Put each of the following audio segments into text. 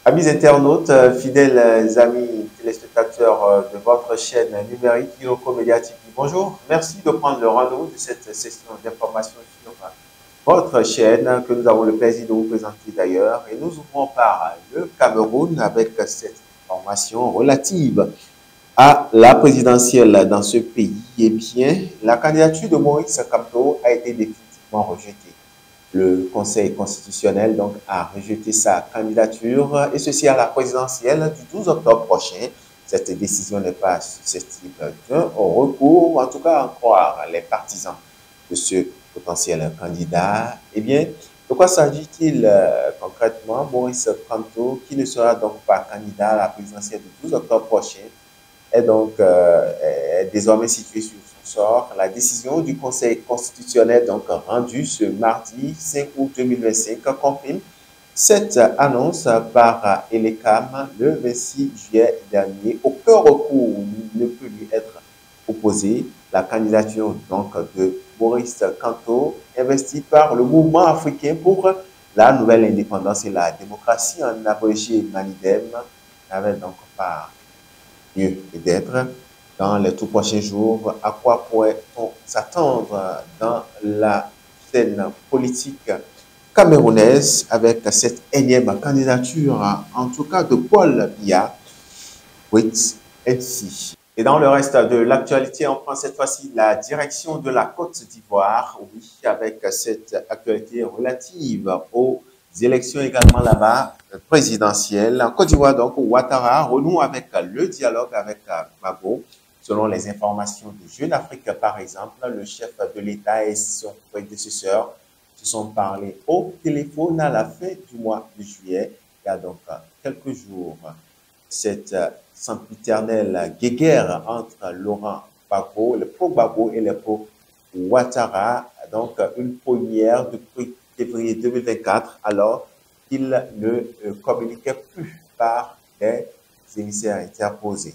Amis internautes, fidèles amis téléspectateurs de votre chaîne numérique Iroko-Média TV, bonjour. Merci de prendre le rendez-vous de cette session d'information sur votre chaîne que nous avons le plaisir de vous présenter d'ailleurs. Et nous ouvrons par le Cameroun avec cette information relative à la présidentielle dans ce pays. Eh bien, la candidature de Maurice Kamto a été définitivement rejetée. Le Conseil constitutionnel donc, a rejeté sa candidature, et ceci à la présidentielle du 12 octobre prochain. Cette décision n'est pas susceptible d'un recours, en tout cas en croire les partisans de ce potentiel candidat. Eh bien, de quoi s'agit-il concrètement? Maurice Kamto, qui ne sera donc pas candidat à la présidentielle du 12 octobre prochain, est donc est désormais situé sur son sort. La décision du Conseil constitutionnel donc rendue ce mardi 5 août 2025 confirme cette annonce par Elecam le 26 juillet dernier. Aucun recours ne peut lui être opposé. La candidature donc de Maurice Kamto, investi par le mouvement africain pour la nouvelle indépendance et la démocratie en abrégé Manidem, n'avait donc pas lieu d'être dans les tout prochains jours. À quoi pourrait-on s'attendre dans la scène politique camerounaise avec cette énième candidature, en tout cas de Paul Biya, ainsi. Et dans le reste de l'actualité, on prend cette fois-ci la direction de la Côte d'Ivoire, oui, avec cette actualité relative aux élections également là-bas présidentielles. En Côte d'Ivoire, donc, Ouattara renoue avec le dialogue avec Gbagbo. Selon les informations de Jeune Afrique, par exemple, le chef de l'État et son prédécesseur se sont parlé au téléphone à la fin du mois de juillet, il y a donc quelques jours. Cette sempiternelle guéguerre entre Laurent Gbagbo, le pro-Gbagbo et le pro-Ouattara, donc une première depuis février 2024, alors qu'il ne communiquait plus par des émissaires interposés.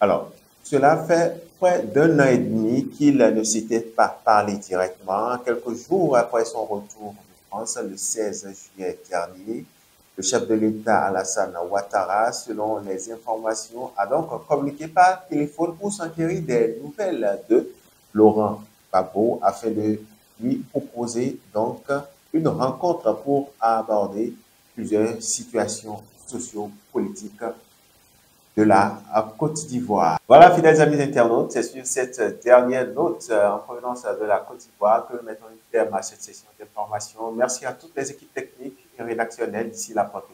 Alors, cela fait près d'un an et demi qu'il ne s'était pas parlé directement. Quelques jours après son retour de France, le 16 juillet dernier, le chef de l'État, Alassane Ouattara, selon les informations, a donc communiqué par téléphone pour s'enquérir des nouvelles de Laurent Gbagbo afin de lui proposer donc une rencontre pour aborder plusieurs situations socio-politiques de la Côte d'Ivoire. Voilà, fidèles amis internautes, c'est sur cette dernière note en provenance de la Côte d'Ivoire que nous mettons un terme à cette session d'information. Merci à toutes les équipes techniques et rédactionnelles d'ici la prochaine.